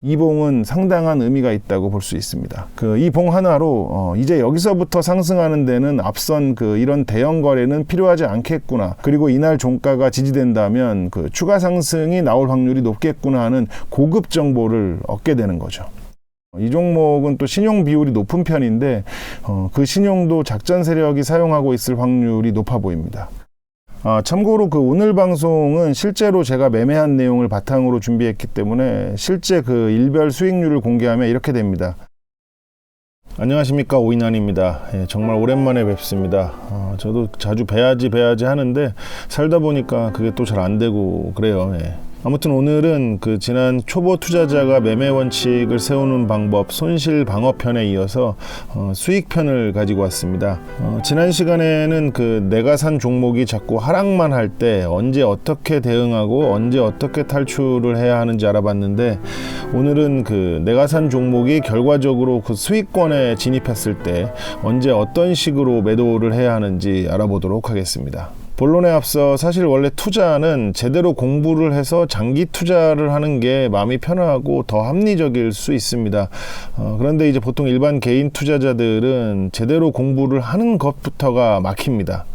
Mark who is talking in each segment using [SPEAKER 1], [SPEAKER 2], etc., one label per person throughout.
[SPEAKER 1] 이 봉은 상당한 의미가 있다고 볼 수 있습니다. 이 봉 하나로 이제 여기서부터 상승하는 데는 앞선 이런 대형 거래는 필요하지 않겠구나. 그리고 이날 종가가 지지된다면 추가 상승이 나올 확률이 높겠구나 하는 고급 정보를 얻게 되는 거죠. 이 종목은 또 신용 비율이 높은 편인데 그 신용도 작전 세력이 사용하고 있을 확률이 높아 보입니다. 참고로 오늘 방송은 실제로 제가 매매한 내용을 바탕으로 준비했기 때문에 실제 일별 수익률을 공개하면 이렇게 됩니다. 안녕하십니까, 오인환입니다. 정말 오랜만에 뵙습니다. 저도 자주 뵈야지 하는데 살다 보니까 그게 또 잘 안 되고 그래요. 아무튼 오늘은 지난 초보 투자자가 매매 원칙을 세우는 방법 손실 방어편에 이어서 수익편을 가지고 왔습니다. 지난 시간에는 내가 산 종목이 자꾸 하락만 할 때 언제 어떻게 대응하고 언제 어떻게 탈출을 해야 하는지 알아봤는데, 오늘은 내가 산 종목이 결과적으로 수익권에 진입했을 때 언제 어떤 식으로 매도를 해야 하는지 알아보도록 하겠습니다. 본론에 앞서 사실 원래 투자는 제대로 공부를 해서 장기 투자를 하는 게 마음이 편하고 더 합리적일 수 있습니다. 그런데 이제 보통 일반 개인 투자자들은 제대로 공부를 하는 것부터가 막힙니다.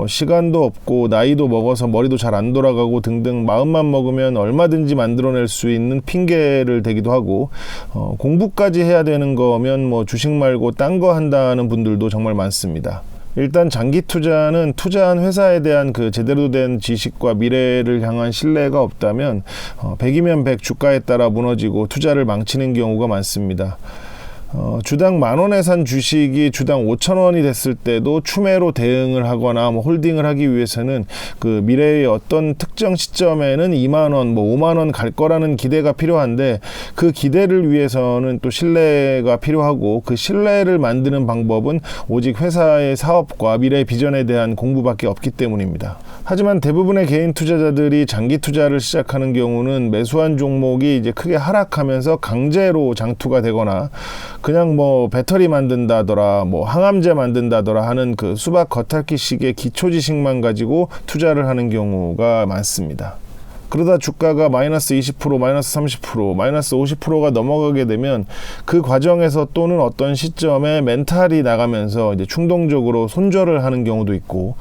[SPEAKER 1] 시간도 없고 나이도 먹어서 머리도 잘 안 돌아가고 등등 마음만 먹으면 얼마든지 만들어낼 수 있는 핑계를 대기도 하고, 공부까지 해야 되는 거면 주식 말고 딴 거 한다는 분들도 정말 많습니다. 일단 장기 투자는 투자한 회사에 대한 제대로 된 지식과 미래를 향한 신뢰가 없다면 100이면 100 주가에 따라 무너지고 투자를 망치는 경우가 많습니다. 주당 10,000원에 산 주식이 주당 5,000원이 됐을 때도 추매로 대응을 하거나 홀딩을 하기 위해서는 미래의 어떤 특정 시점에는 20,000원, 50,000원 갈 거라는 기대가 필요한데, 그 기대를 위해서는 또 신뢰가 필요하고, 그 신뢰를 만드는 방법은 오직 회사의 사업과 미래 비전에 대한 공부밖에 없기 때문입니다. 하지만 대부분의 개인 투자자들이 장기 투자를 시작하는 경우는 매수한 종목이 이제 크게 하락하면서 강제로 장투가 되거나, 그냥 배터리 만든다더라, 항암제 만든다더라 하는 수박 겉핥기식의 기초 지식만 가지고 투자를 하는 경우가 많습니다. 그러다 주가가 마이너스 20%, 마이너스 30%, 마이너스 50%가 넘어가게 되면 그 과정에서 또는 어떤 시점에 멘탈이 나가면서 이제 충동적으로 손절을 하는 경우도 있고,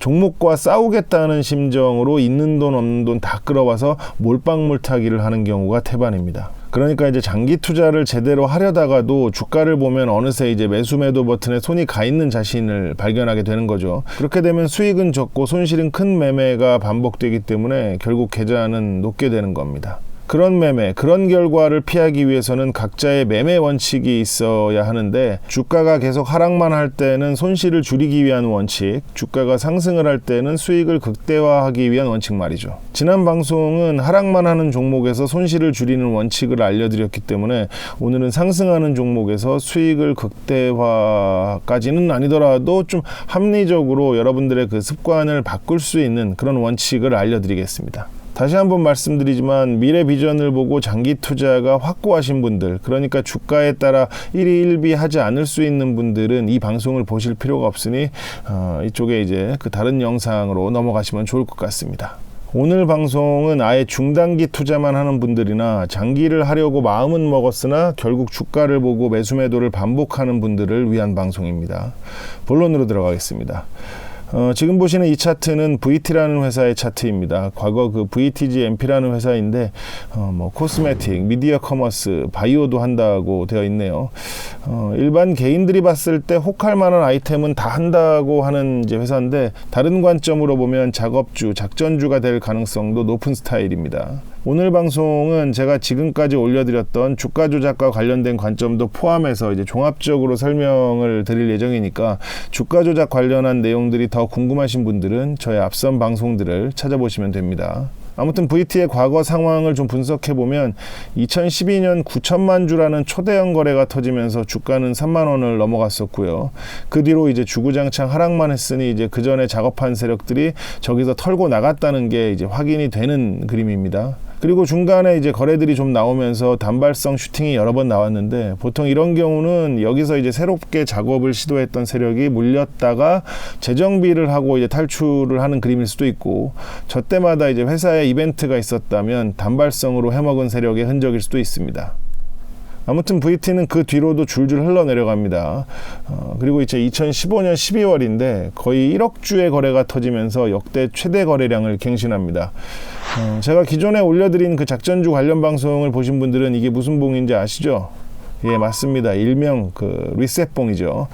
[SPEAKER 1] 종목과 싸우겠다는 심정으로 있는 돈 없는 돈 다 끌어와서 몰빵몰타기를 하는 경우가 태반입니다. 그러니까 이제 장기 투자를 제대로 하려다가도 주가를 보면 어느새 이제 매수 매도 버튼에 손이 가 있는 자신을 발견하게 되는 거죠. 그렇게 되면 수익은 적고 손실은 큰 매매가 반복되기 때문에 결국 계좌는 녹게 되는 겁니다. 그런 매매, 그런 결과를 피하기 위해서는 각자의 매매 원칙이 있어야 하는데, 주가가 계속 하락만 할 때는 손실을 줄이기 위한 원칙, 주가가 상승을 할 때는 수익을 극대화하기 위한 원칙 말이죠. 지난 방송은 하락만 하는 종목에서 손실을 줄이는 원칙을 알려드렸기 때문에 오늘은 상승하는 종목에서 수익을 극대화까지는 아니더라도 좀 합리적으로 여러분들의 습관을 바꿀 수 있는 그런 원칙을 알려드리겠습니다. 다시 한번 말씀드리지만 미래 비전을 보고 장기 투자가 확고하신 분들, 그러니까 주가에 따라 일희일비하지 않을 수 있는 분들은 이 방송을 보실 필요가 없으니 이쪽에 이제 다른 영상으로 넘어가시면 좋을 것 같습니다. 오늘 방송은 아예 중단기 투자만 하는 분들이나 장기를 하려고 마음은 먹었으나 결국 주가를 보고 매수 매도를 반복하는 분들을 위한 방송입니다. 본론으로 들어가겠습니다. 지금 보시는 이 차트는 VT라는 회사의 차트입니다. 과거 VTGMP라는 회사인데 코스메틱, 미디어 커머스, 바이오도 한다고 되어 있네요. 일반 개인들이 봤을 때 혹할 만한 아이템은 다 한다고 하는 이제 회사인데, 다른 관점으로 보면 작업주, 작전주가 될 가능성도 높은 스타일입니다. 오늘 방송은 제가 지금까지 올려드렸던 주가 조작과 관련된 관점도 포함해서 이제 종합적으로 설명을 드릴 예정이니까, 주가 조작 관련한 내용들이 더 궁금하신 분들은 저의 앞선 방송들을 찾아보시면 됩니다. 아무튼 VT의 과거 상황을 좀 분석해보면 2012년 9천만 주라는 초대형 거래가 터지면서 주가는 3만 원을 넘어갔었고요. 그 뒤로 이제 주구장창 하락만 했으니 이제 그 전에 작업한 세력들이 저기서 털고 나갔다는 게 이제 확인이 되는 그림입니다. 그리고 중간에 이제 거래들이 좀 나오면서 단발성 슈팅이 여러 번 나왔는데, 보통 이런 경우는 여기서 이제 새롭게 작업을 시도했던 세력이 물렸다가 재정비를 하고 이제 탈출을 하는 그림일 수도 있고, 저 때마다 이제 회사에 이벤트가 있었다면 단발성으로 해먹은 세력의 흔적일 수도 있습니다. 아무튼 VT는 그 뒤로도 줄줄 흘러내려갑니다. 그리고 이제 2015년 12월인데 거의 1억 주의 거래가 터지면서 역대 최대 거래량을 갱신합니다. 제가 기존에 올려드린 그 작전주 관련 방송을 보신 분들은 이게 무슨 봉인지 아시죠? 예, 맞습니다. 일명 그 리셋봉이죠.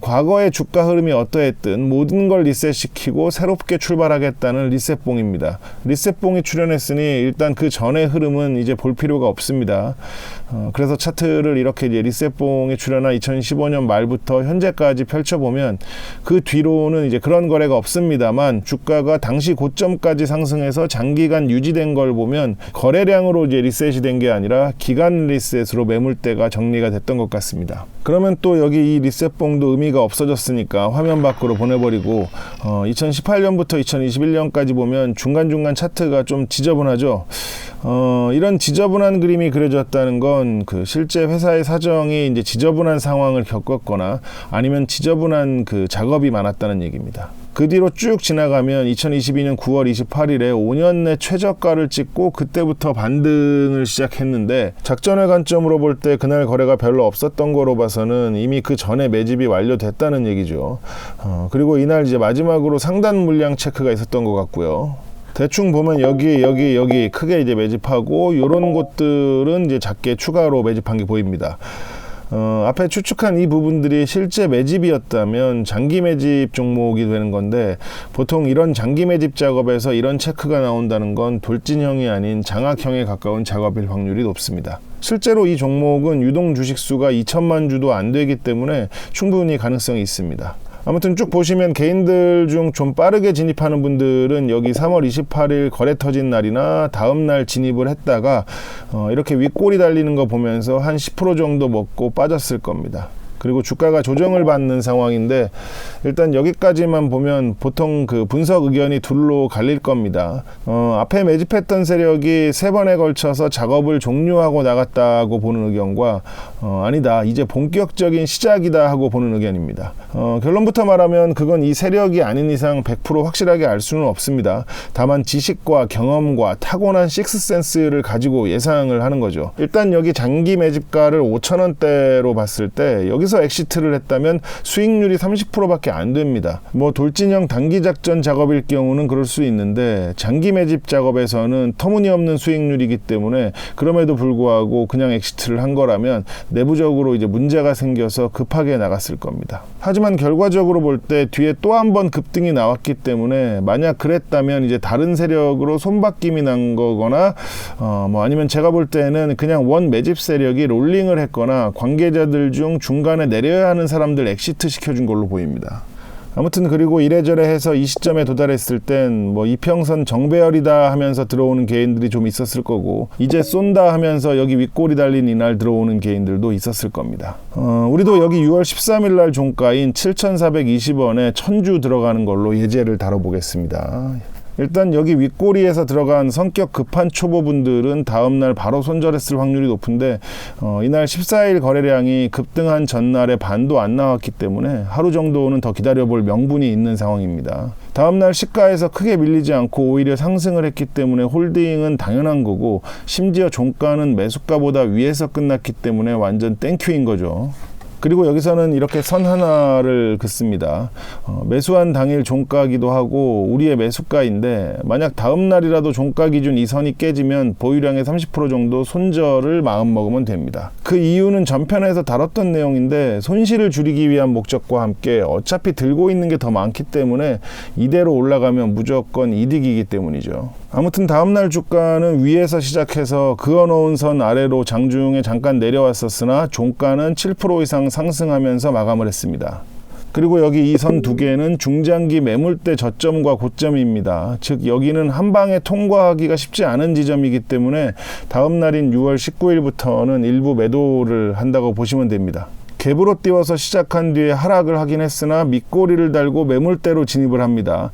[SPEAKER 1] 과거의 주가 흐름이 어떠했든 모든 걸 리셋시키고 새롭게 출발하겠다는 리셋봉입니다. 리셋봉이 출현했으니 일단 그 전의 흐름은 이제 볼 필요가 없습니다. 그래서 차트를 이렇게 이제 리셋봉에 출현한 2015년 말부터 현재까지 펼쳐보면 그 뒤로는 이제 그런 거래가 없습니다만, 주가가 당시 고점까지 상승해서 장기간 유지된 걸 보면 거래량으로 이제 리셋이 된 게 아니라 기간 리셋으로 매물대가 정리가 됐던 것 같습니다. 그러면 또 여기 이 리셋봉도 의미가 없어졌으니까 화면 밖으로 보내버리고 2018년부터 2021년까지 보면 중간중간 차트가 좀 지저분하죠. 이런 지저분한 그림이 그려졌다는 건 그 실제 회사의 사정이 이제 지저분한 상황을 겪었거나 아니면 지저분한 그 작업이 많았다는 얘기입니다. 그 뒤로 쭉 지나가면 2022년 9월 28일에 5년 내 최저가를 찍고 그때부터 반등을 시작했는데, 작전의 관점으로 볼 때 그날 거래가 별로 없었던 거로 봐서는 이미 그 전에 매집이 완료됐다는 얘기죠. 그리고 이날 이제 마지막으로 상단 물량 체크가 있었던 것 같고요. 대충 보면 여기 크게 이제 매집하고, 요런 곳들은 이제 작게 추가로 매집한 게 보입니다. 앞에 추측한 이 부분들이 실제 매집이었다면 장기 매집 종목이 되는 건데, 보통 이런 장기 매집 작업에서 이런 체크가 나온다는 건 돌진형이 아닌 장악형에 가까운 작업일 확률이 높습니다. 실제로 이 종목은 유동 주식수가 2천만 주도 안 되기 때문에 충분히 가능성이 있습니다. 아무튼 쭉 보시면 개인들 중 좀 빠르게 진입하는 분들은 여기 3월 28일 거래 터진 날이나 다음 날 진입을 했다가 이렇게 윗골이 달리는 거 보면서 한 10% 정도 먹고 빠졌을 겁니다. 그리고 주가가 조정을 받는 상황인데, 일단 여기까지만 보면 보통 그 분석 의견이 둘로 갈릴 겁니다. 앞에 매집했던 세력이 3번에 걸쳐서 작업을 종료하고 나갔다고 보는 의견과 아니다, 이제 본격적인 시작이다 하고 보는 의견입니다. 결론부터 말하면 그건 이 세력이 아닌 이상 100% 확실하게 알 수는 없습니다. 다만 지식과 경험과 타고난 식스센스를 가지고 예상을 하는 거죠. 일단 여기 장기 매집가를 5,000원대로 봤을 때 여기서 엑시트를 했다면 수익률이 30%밖에 안 됩니다. 뭐 돌진형 단기 작전 작업일 경우는 그럴 수 있는데, 장기 매집 작업에서는 터무니없는 수익률이기 때문에 그럼에도 불구하고 그냥 엑시트를 한 거라면 내부적으로 이제 문제가 생겨서 급하게 나갔을 겁니다. 하지만 결과적으로 볼 때 뒤에 또 한 번 급등이 나왔기 때문에, 만약 그랬다면 이제 다른 세력으로 손바뀜이 난 거거나 뭐 아니면 제가 볼 때는 그냥 원 매집 세력이 롤링을 했거나 관계자들 중 중간에 내려야 하는 사람들 엑시트 시켜준 걸로 보입니다. 아무튼 그리고 이래저래 해서 이 시점에 도달했을 땐 뭐 이평선 정배열이다 하면서 들어오는 개인들이 좀 있었을 거고, 이제 쏜다 하면서 여기 윗골이 달린 이날 들어오는 개인들도 있었을 겁니다. 우리도 여기 6월 13일 날 종가인 7,420원에 1000주 들어가는 걸로 예제를 다뤄보겠습니다. 일단 여기 윗꼬리에서 들어간 성격 급한 초보분들은 다음날 바로 손절했을 확률이 높은데, 이날 14일 거래량이 급등한 전날에 반도 안 나왔기 때문에 하루 정도는 더 기다려볼 명분이 있는 상황입니다. 다음날 시가에서 크게 밀리지 않고 오히려 상승을 했기 때문에 홀딩은 당연한 거고, 심지어 종가는 매수가보다 위에서 끝났기 때문에 완전 땡큐인 거죠. 그리고 여기서는 이렇게 선 하나를 긋습니다. 매수한 당일 종가기도 하고 우리의 매수가인데, 만약 다음 날이라도 종가 기준 이 선이 깨지면 보유량의 30% 정도 손절을 마음먹으면 됩니다. 그 이유는 전편에서 다뤘던 내용인데, 손실을 줄이기 위한 목적과 함께 어차피 들고 있는 게 더 많기 때문에 이대로 올라가면 무조건 이득이기 때문이죠. 아무튼 다음날 주가는 위에서 시작해서 그어놓은 선 아래로 장중에 잠깐 내려왔었으나 종가는 7% 이상 상승하면서 마감을 했습니다. 그리고 여기 이 선 두 개는 중장기 매물대 저점과 고점입니다. 즉 여기는 한 방에 통과하기가 쉽지 않은 지점이기 때문에 다음 날인 6월 19일부터는 일부 매도를 한다고 보시면 됩니다. 갭으로 띄워서 시작한 뒤에 하락을 하긴 했으나 밑꼬리를 달고 매물대로 진입을 합니다.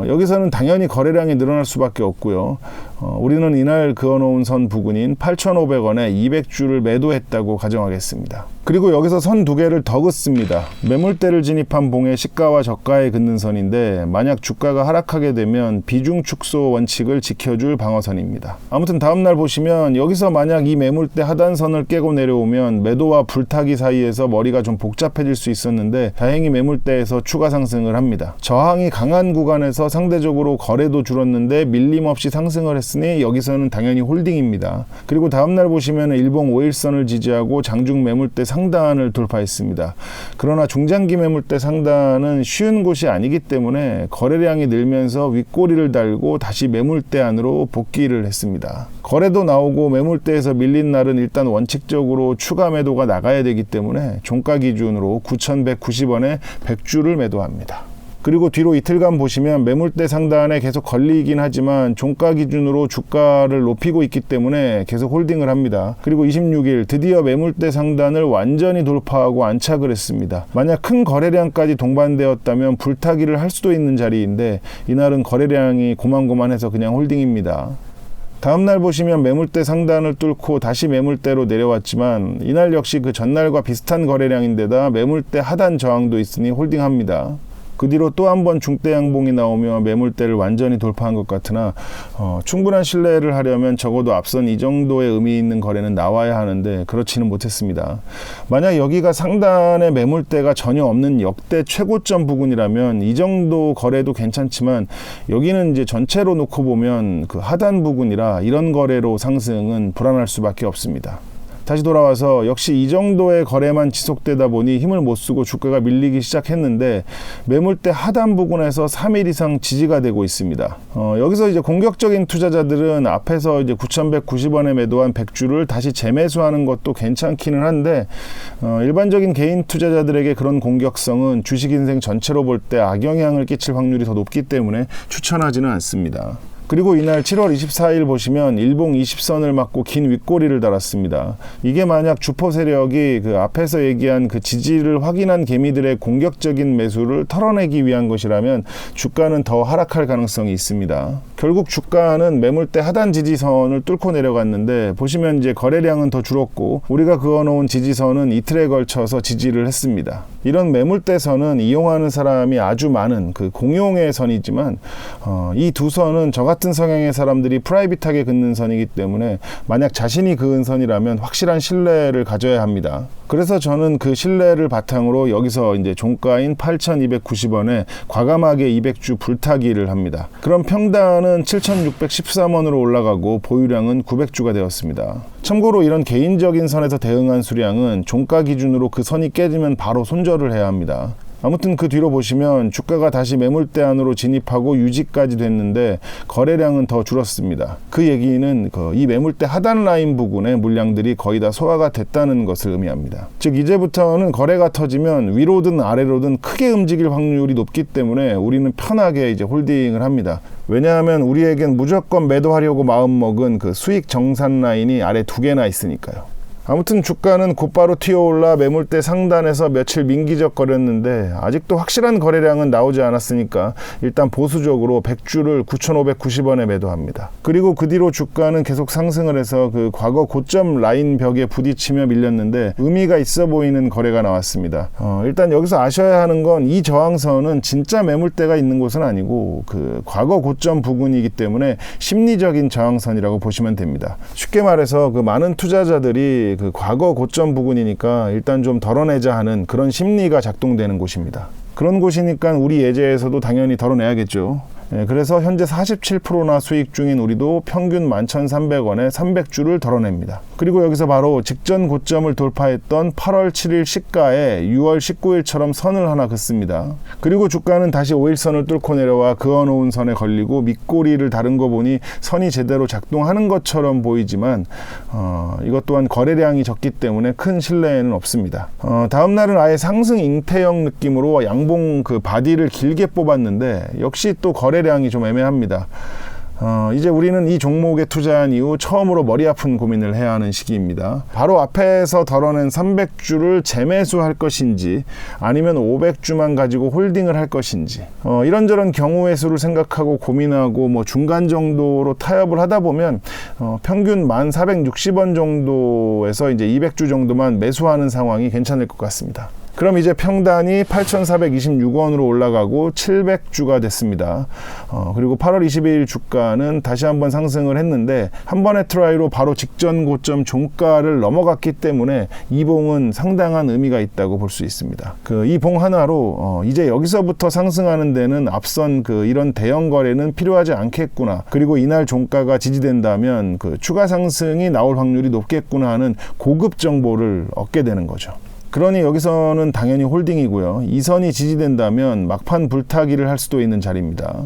[SPEAKER 1] 여기서는 당연히 거래량이 늘어날 수밖에 없고요. 우리는 이날 그어놓은 선 부근인 8,500원에 200주를 매도했다고 가정하겠습니다. 그리고 여기서 선 두 개를 더 긋습니다. 매물대를 진입한 봉의 시가와 저가에 긋는 선인데 만약 주가가 하락하게 되면 비중 축소 원칙을 지켜줄 방어선입니다. 아무튼 다음날 보시면 여기서 만약 이 매물대 하단선을 깨고 내려오면 매도와 불타기 사이에서 머리가 좀 복잡해질 수 있었는데 다행히 매물대에서 추가 상승을 합니다. 저항이 강한 구간에서 상대적으로 거래도 줄었는데 밀림 없이 상승을 했으니 여기서는 당연히 홀딩입니다. 그리고 다음날 보시면 일봉 5일선을 지지하고 장중 매물대 상단을 돌파했습니다. 그러나 중장기 매물대 상단은 쉬운 곳이 아니기 때문에 거래량이 늘면서 윗꼬리를 달고 다시 매물대 안으로 복귀를 했습니다. 거래도 나오고 매물대에서 밀린 날은 일단 원칙적으로 추가 매도가 나가야 되기 때문에 종가 기준으로 9,190원에 100주를 매도합니다. 그리고 뒤로 이틀간 보시면 매물대 상단에 계속 걸리긴 하지만 종가 기준으로 주가를 높이고 있기 때문에 계속 홀딩을 합니다. 그리고 26일 드디어 매물대 상단을 완전히 돌파하고 안착을 했습니다. 만약 큰 거래량까지 동반되었다면 불타기를 할 수도 있는 자리인데 이날은 거래량이 고만고만해서 그냥 홀딩입니다. 다음날 보시면 매물대 상단을 뚫고 다시 매물대로 내려왔지만 이날 역시 그 전날과 비슷한 거래량인데다 매물대 하단 저항도 있으니 홀딩합니다. 그 뒤로 또 한 번 중대 양봉이 나오며 매물대를 완전히 돌파한 것 같으나 충분한 신뢰를 하려면 적어도 앞선 이 정도의 의미 있는 거래는 나와야 하는데 그렇지는 못했습니다. 만약 여기가 상단의 매물대가 전혀 없는 역대 최고점 부근이라면 이 정도 거래도 괜찮지만 여기는 이제 전체로 놓고 보면 그 하단 부근이라 이런 거래로 상승은 불안할 수밖에 없습니다. 다시 돌아와서 역시 이 정도의 거래만 지속되다 보니 힘을 못 쓰고 주가가 밀리기 시작했는데 매물대 하단 부근에서 3일 이상 지지가 되고 있습니다. 여기서 이제 공격적인 투자자들은 앞에서 이제 9,190원에 매도한 100주를 다시 재매수하는 것도 괜찮기는 한데 일반적인 개인 투자자들에게 그런 공격성은 주식 인생 전체로 볼 때 악영향을 끼칠 확률이 더 높기 때문에 추천하지는 않습니다. 그리고 이날 7월 24일 보시면 일봉 20선을 맞고 긴 윗꼬리를 달았습니다. 이게 만약 주포 세력이 그 앞에서 얘기한 그 지지를 확인한 개미들의 공격적인 매수를 털어내기 위한 것이라면 주가는 더 하락할 가능성이 있습니다. 결국 주가는 매물대 하단 지지선을 뚫고 내려갔는데 보시면 이제 거래량은 더 줄었고 우리가 그어놓은 지지선은 이틀에 걸쳐서 지지를 했습니다. 이런 매물대선은 이용하는 사람이 아주 많은 그 공용의 선이지만 이 두 선은 저 같은 성향의 사람들이 프라이빗하게 긋는 선이기 때문에 만약 자신이 그은 선이라면 확실한 신뢰를 가져야 합니다. 그래서 저는 그 신뢰를 바탕으로 여기서 이제 종가인 8,290원에 과감하게 200주 불타기를 합니다. 그럼 평단은 7,613원으로 올라가고 보유량은 900주가 되었습니다. 참고로 이런 개인적인 선에서 대응한 수량은 종가 기준으로 그 선이 깨지면 바로 손절을 해야 합니다. 아무튼 그 뒤로 보시면 주가가 다시 매물대 안으로 진입하고 유지까지 됐는데 거래량은 더 줄었습니다. 그 얘기는 이 매물대 하단 라인 부근의 물량들이 거의 다 소화가 됐다는 것을 의미합니다. 즉 이제부터는 거래가 터지면 위로든 아래로든 크게 움직일 확률이 높기 때문에 우리는 편하게 이제 홀딩을 합니다. 왜냐하면 우리에겐 무조건 매도하려고 마음먹은 그 수익 정산 라인이 아래 두 개나 있으니까요. 아무튼 주가는 곧바로 튀어올라 매물대 상단에서 며칠 민기적거렸는데 아직도 확실한 거래량은 나오지 않았으니까 일단 보수적으로 100주를 9,590원에 매도합니다. 그리고 그 뒤로 주가는 계속 상승을 해서 그 과거 고점 라인 벽에 부딪히며 밀렸는데 의미가 있어 보이는 거래가 나왔습니다. 일단 여기서 아셔야 하는 건 이 저항선은 진짜 매물대가 있는 곳은 아니고 그 과거 고점 부근이기 때문에 심리적인 저항선이라고 보시면 됩니다. 쉽게 말해서 그 많은 투자자들이 그 과거 고점 부근이니까 일단 좀 덜어내자 하는 그런 심리가 작동되는 곳입니다. 그런 곳이니까 우리 예제에서도 당연히 덜어내야겠죠. 그래서 현재 47%나 수익 중인 우리도 평균 11,300원에 300주를 덜어냅니다. 그리고 여기서 바로 직전 고점을 돌파했던 8월 7일 시가에 6월 19일처럼 선을 하나 긋습니다. 그리고 주가는 다시 5일선을 뚫고 내려와 그어놓은 선에 걸리고 밑꼬리를 다른 거 보니 선이 제대로 작동하는 것처럼 보이지만 이것 또한 거래량이 적기 때문에 큰 신뢰는 없습니다. 다음 날은 아예 상승 잉태형 느낌으로 양봉 그 바디를 길게 뽑았는데 역시 또 거래량이 좀 애매합니다. 이제 우리는 이 종목에 투자한 이후 처음으로 머리 아픈 고민을 해야 하는 시기입니다. 바로 앞에서 덜어낸 300주를 재매수할 것인지 아니면 500주만 가지고 홀딩을 할 것인지 이런저런 경우의 수를 생각하고 고민하고 중간 정도로 타협을 하다 보면 평균 1,460원 정도에서 이제 200주 정도만 매수하는 상황이 괜찮을 것 같습니다. 그럼 이제 평단이 8,426원으로 올라가고 700주가 됐습니다. 그리고 8월 22일 주가는 다시 한번 상승을 했는데 한 번의 트라이로 바로 직전 고점 종가를 넘어갔기 때문에 이 봉은 상당한 의미가 있다고 볼 수 있습니다. 이 봉 하나로 이제 여기서부터 상승하는 데는 앞선 이런 대형 거래는 필요하지 않겠구나. 그리고 이날 종가가 지지된다면 추가 상승이 나올 확률이 높겠구나 하는 고급 정보를 얻게 되는 거죠. 그러니 여기서는 당연히 홀딩이고요. 이 선이 지지된다면 막판 불타기를 할 수도 있는 자리입니다.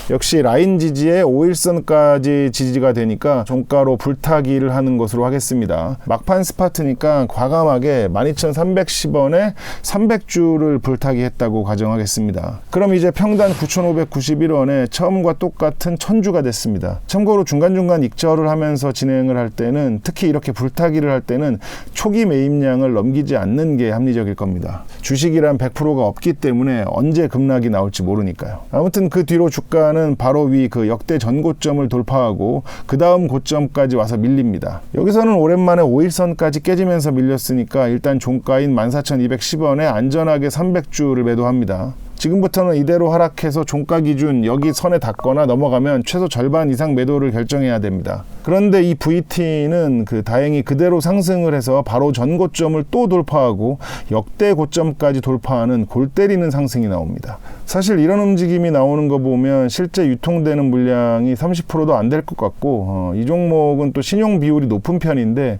[SPEAKER 1] 역시 라인 지지에 5일선까지 지지가 되니까 종가로 불타기를 하는 것으로 하겠습니다. 막판 스파트니까 과감하게 12,310원에 300주를 불타기 했다고 가정하겠습니다. 그럼 이제 평단 9,591원에 처음과 똑같은 1,000주가 됐습니다. 참고로 중간중간 익절을 하면서 진행을 할 때는, 특히 이렇게 불타기를 할 때는 초기 매입량을 넘기지 않는 게 합리적일 겁니다. 주식이란 100%가 없기 때문에 언제 급락이 나올지 모르니까요. 아무튼 그 뒤로 주가는 바로 위 역대 전고점을 돌파하고 그 다음 고점까지 와서 밀립니다. 여기서는 오랜만에 5일선까지 깨지면서 밀렸으니까 일단 종가인 14,210원에 안전하게 300주를 매도합니다. 지금부터는 이대로 하락해서 종가 기준 여기 선에 닿거나 넘어가면 최소 절반 이상 매도를 결정해야 됩니다. 그런데 이 VT는 다행히 그대로 상승을 해서 바로 전고점을 또 돌파하고 역대 고점까지 돌파하는 골 때리는 상승이 나옵니다. 사실 이런 움직임이 나오는 거 보면 실제 유통되는 물량이 30%도 안 될 것 같고 이 종목은 또 신용 비율이 높은 편인데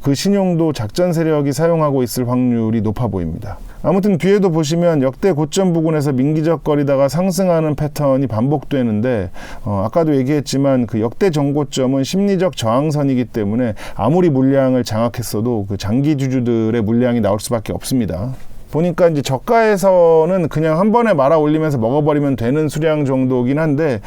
[SPEAKER 1] 그 신용도 작전 세력이 사용하고 있을 확률이 높아 보입니다. 아무튼 뒤에도 보시면 역대 고점 부근에서 민기적거리다가 상승하는 패턴이 반복되는데 아까도 얘기했지만 역대 전고점은 심리적 저항선이기 때문에 아무리 물량을 장악했어도 장기 주주들의 물량이 나올 수밖에 없습니다. 보니까 이제 저가에서는 그냥 한 번에 말아 올리면서 먹어버리면 되는 수량 정도긴 한데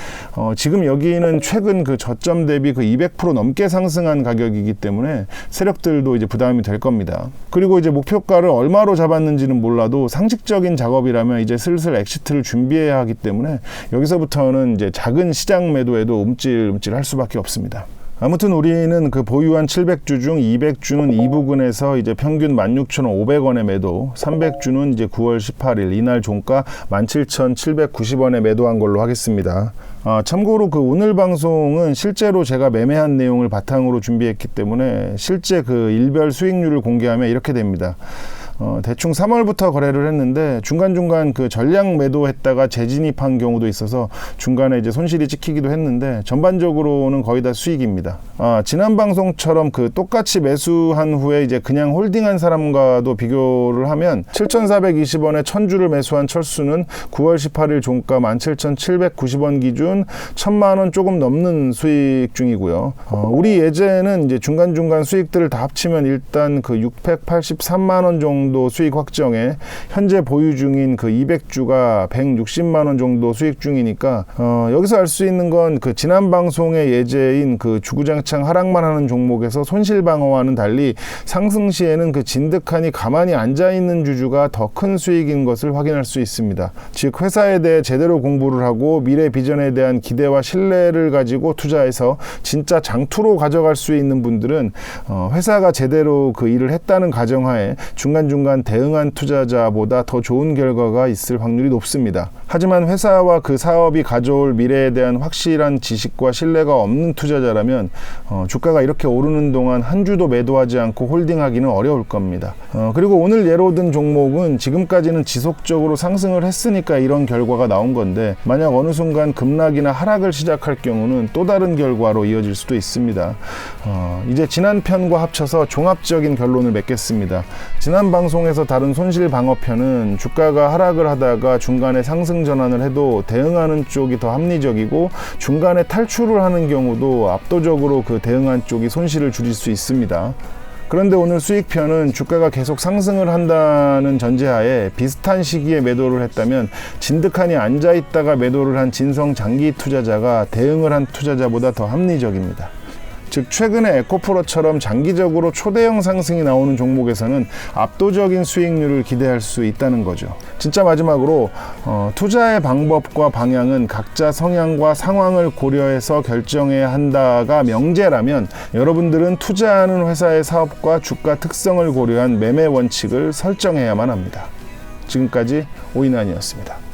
[SPEAKER 1] 지금 여기는 최근 저점 대비 200% 넘게 상승한 가격이기 때문에 세력들도 이제 부담이 될 겁니다. 그리고 이제 목표가를 얼마로 잡았는지는 몰라도 상식적인 작업이라면 이제 슬슬 엑시트를 준비해야 하기 때문에 여기서부터는 이제 작은 시장 매도에도 움찔움찔 할 수밖에 없습니다. 아무튼 우리는 보유한 700주 중 200주는 이 부근에서 이제 평균 16,500원에 매도, 300주는 이제 9월 18일 이날 종가 17,790원에 매도한 걸로 하겠습니다. 참고로 오늘 방송은 실제로 제가 매매한 내용을 바탕으로 준비했기 때문에 실제 일별 수익률을 공개하면 이렇게 됩니다. 대충 3월부터 거래를 했는데 중간중간 전량 매도했다가 재진입한 경우도 있어서 중간에 이제 손실이 찍히기도 했는데 전반적으로는 거의 다 수익입니다. 지난 방송처럼 똑같이 매수한 후에 이제 그냥 홀딩한 사람과도 비교를 하면 7,420원에 1,000주를 매수한 철수는 9월 18일 종가 17,790원 기준 1,000만원 조금 넘는 수익 중이고요. 우리 예제는 이제 중간중간 수익들을 다 합치면 일단 683만원 정도 수익 확정에 현재 보유 중인 200주가 160만원 정도 수익 중이니까 여기서 알 수 있는 건 지난 방송의 예제인 주구장창 하락만 하는 종목에서 손실 방어와는 달리 상승 시에는 진득하니 가만히 앉아있는 주주가 더 큰 수익인 것을 확인할 수 있습니다. 즉 회사에 대해 제대로 공부를 하고 미래 비전에 대한 기대와 신뢰를 가지고 투자해서 진짜 장투로 가져갈 수 있는 분들은 회사가 제대로 일을 했다는 가정하에 중간중간 대응한 투자자보다 더 좋은 결과가 있을 확률이 높습니다. 하지만 회사와 사업이 가져올 미래에 대한 확실한 지식과 신뢰가 없는 투자자라면 주가가 이렇게 오르는 동안 한 주도 매도하지 않고 홀딩하기는 어려울 겁니다. 그리고 오늘 예로 든 종목은 지금까지는 지속적으로 상승을 했으니까 이런 결과가 나온 건데 만약 어느 순간 급락이나 하락을 시작할 경우는 또 다른 결과로 이어질 수도 있습니다. 이제 지난 편과 합쳐서 종합적인 결론을 맺겠습니다. 지난 방송에서 다룬 손실 방어편은 주가가 하락을 하다가 중간에 상승 전환을 해도 대응하는 쪽이 더 합리적이고 중간에 탈출을 하는 경우도 압도적으로 대응한 쪽이 손실을 줄일 수 있습니다. 그런데 오늘 수익편은 주가가 계속 상승을 한다는 전제하에 비슷한 시기에 매도를 했다면 진득하니 앉아있다가 매도를 한 진성 장기 투자자가 대응을 한 투자자보다 더 합리적입니다. 즉 최근에 에코프로처럼 장기적으로 초대형 상승이 나오는 종목에서는 압도적인 수익률을 기대할 수 있다는 거죠. 진짜 마지막으로 투자의 방법과 방향은 각자 성향과 상황을 고려해서 결정해야 한다가 명제라면 여러분들은 투자하는 회사의 사업과 주가 특성을 고려한 매매 원칙을 설정해야만 합니다. 지금까지 오인환이었습니다.